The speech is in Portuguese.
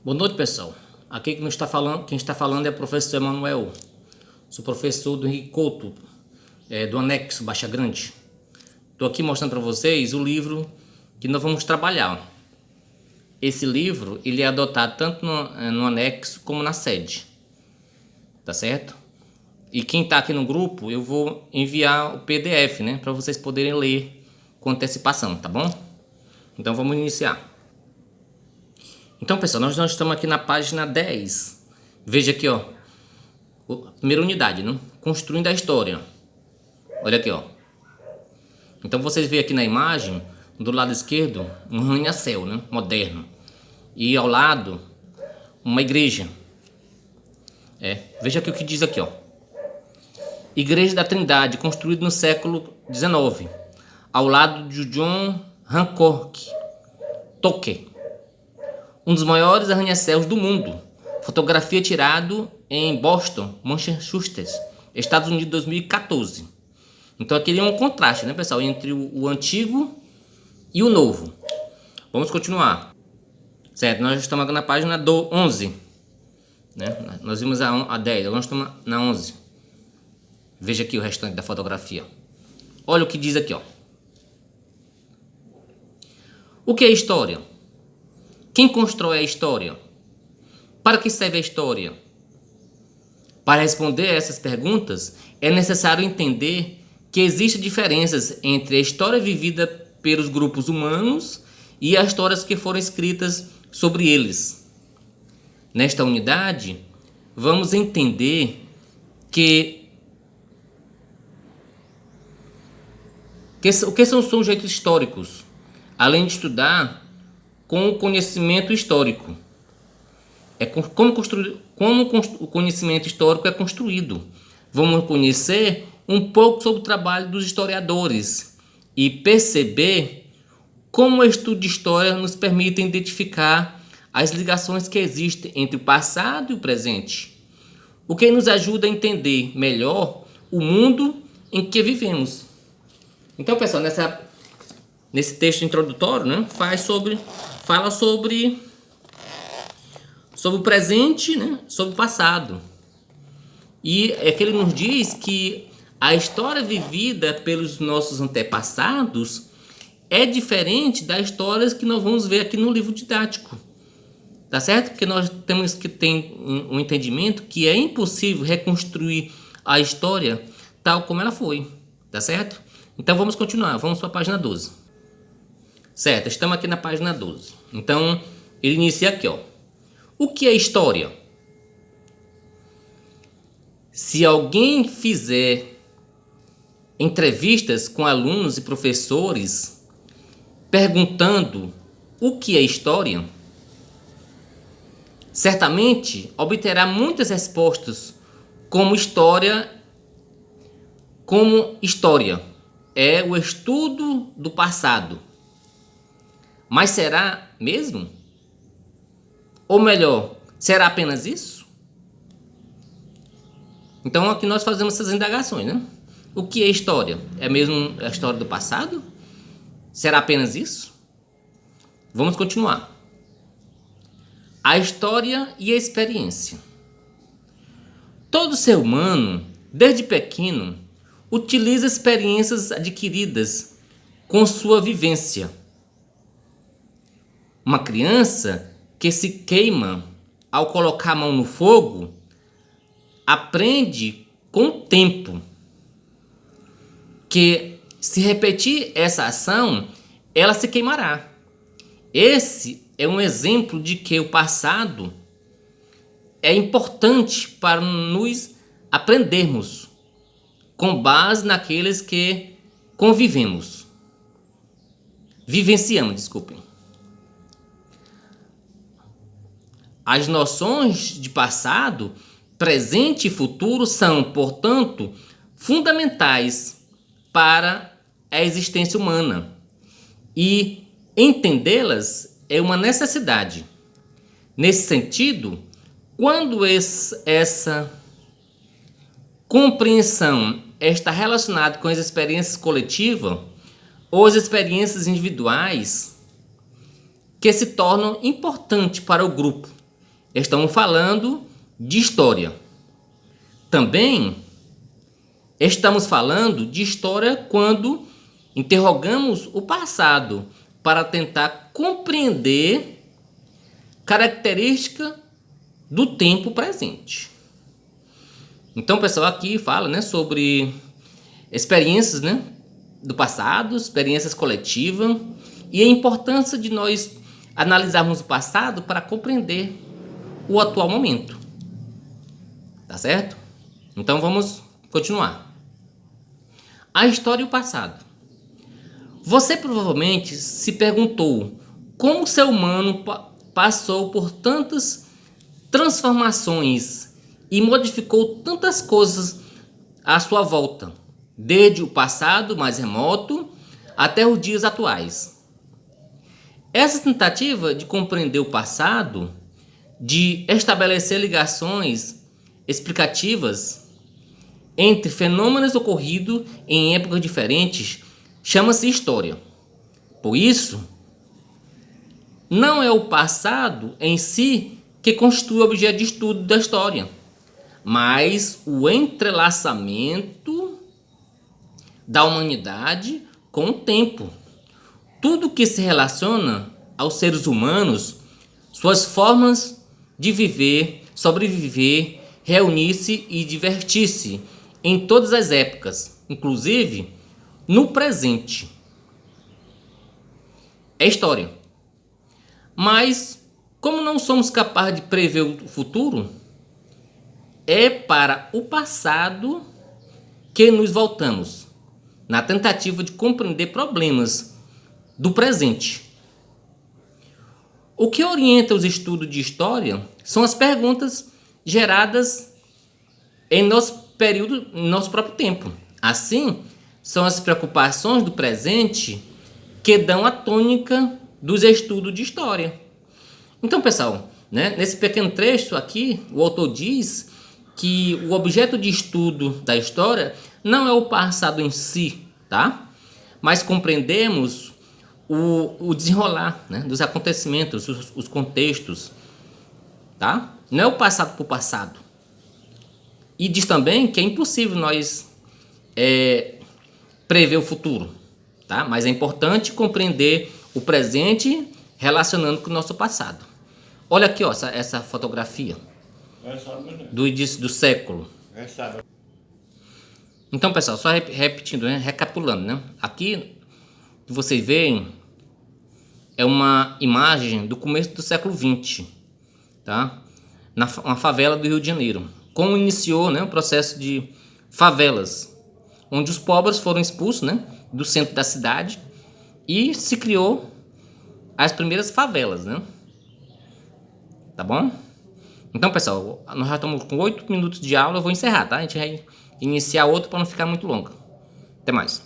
Boa noite, pessoal. Aqui quem está falando é o professor Emanuel. Sou professor do Henrique Couto, do anexo Baixa Grande. Estou aqui mostrando para vocês o livro que nós vamos trabalhar. Esse livro ele é adotado tanto no anexo como na sede, tá certo? E quem está aqui no grupo, eu vou enviar o PDF, né, para vocês poderem ler com antecipação, tá bom? Então vamos iniciar. Então, pessoal, nós estamos aqui na página 10. Veja aqui, ó. Primeira unidade, né? Construindo a história. Olha aqui, ó. Então, vocês veem aqui na imagem, do lado esquerdo, um arranha-céu, né? Moderno. E ao lado, uma igreja. Veja aqui o que diz aqui, ó. Igreja da Trindade, construída no século XIX. Ao lado de John Hancock Tocqueville. Um dos maiores arranha-céus do mundo. Fotografia tirado em Boston, Massachusetts, Estados Unidos, 2014. Então aqui é um contraste, né, pessoal, entre o antigo e o novo. Vamos continuar. Certo, nós estamos agora na página 11. Né? Nós vimos a 10, agora nós estamos na 11. Veja aqui o restante da fotografia. Olha o que diz aqui, ó. O que é história? Quem constrói a história? Para que serve a história? Para responder a essas perguntas, é necessário entender que existem diferenças entre a história vivida pelos grupos humanos e as histórias que foram escritas sobre eles. Nesta unidade, vamos entender o que são sujeitos históricos, além de estudar com o conhecimento histórico. Como o conhecimento histórico é construído. Vamos conhecer um pouco sobre o trabalho dos historiadores e perceber como o estudo de história nos permite identificar as ligações que existem entre o passado e o presente, o que nos ajuda a entender melhor o mundo em que vivemos. Então, pessoal, nesse texto introdutório, né, fala sobre o presente, né, sobre o passado. E é que ele nos diz que a história vivida pelos nossos antepassados é diferente das histórias que nós vamos ver aqui no livro didático. Tá certo? Porque nós temos que ter um entendimento que é impossível reconstruir a história tal como ela foi. Tá certo? Então vamos continuar, vamos para a página 12. Certo, estamos aqui na página 12. Então, ele inicia aqui, ó. O que é história? Se alguém fizer entrevistas com alunos e professores perguntando o que é história, certamente obterá muitas respostas como história é o estudo do passado. Mas será mesmo? Ou melhor, será apenas isso? Então aqui nós fazemos essas indagações, né? O que é história? É mesmo a história do passado? Será apenas isso? Vamos continuar. A história e a experiência. Todo ser humano, desde pequeno, utiliza experiências adquiridas com sua vivência. Uma criança que se queima ao colocar a mão no fogo aprende com o tempo que, se repetir essa ação, ela se queimará. Esse é um exemplo de que o passado é importante para nos aprendermos com base naqueles que vivenciamos, desculpem. As noções de passado, presente e futuro são, portanto, fundamentais para a existência humana. E entendê-las é uma necessidade. Nesse sentido, quando essa compreensão está relacionada com as experiências coletivas ou as experiências individuais que se tornam importantes para o grupo, estamos falando de história. Também estamos falando de história quando interrogamos o passado para tentar compreender característica do tempo presente. Então, pessoal, aqui fala, né, sobre experiências, né, do passado, experiências coletivas e a importância de nós analisarmos o passado para compreender o atual momento. Tá certo? Então vamos continuar. A história e o passado. Você provavelmente se perguntou como o ser humano passou por tantas transformações e modificou tantas coisas à sua volta, desde o passado mais remoto até os dias atuais. Essa tentativa de compreender o passado, de estabelecer ligações explicativas entre fenômenos ocorridos em épocas diferentes, chama-se história. Por isso, não é o passado em si que constitui o objeto de estudo da história, mas o entrelaçamento da humanidade com o tempo. Tudo que se relaciona aos seres humanos, suas formas de viver, sobreviver, reunir-se e divertir-se em todas as épocas, inclusive no presente. É história. Mas, como não somos capazes de prever o futuro, é para o passado que nos voltamos, na tentativa de compreender problemas do presente. O que orienta os estudos de história são as perguntas geradas em nosso próprio tempo. Assim, são as preocupações do presente que dão a tônica dos estudos de história. Então, pessoal, né, nesse pequeno trecho aqui, o autor diz que o objeto de estudo da história não é o passado em si, tá? Mas compreendemos o desenrolar, né, dos acontecimentos, os contextos, tá? Não é o passado por passado. E diz também que é impossível nós prever o futuro, tá? Mas é importante compreender o presente relacionando com o nosso passado. Olha aqui, ó, essa fotografia do início do século. Então, pessoal, só repetindo, né, recapitulando, né? Aqui que vocês veem é uma imagem do começo do século XX, tá? Uma favela do Rio de Janeiro. Como iniciou, né, o processo de favelas, onde os pobres foram expulsos, né, do centro da cidade e se criou as primeiras favelas, né? Tá bom? Então, pessoal, nós já estamos com 8 minutos de aula, eu vou encerrar, tá? A gente vai iniciar outro para não ficar muito longo. Até mais.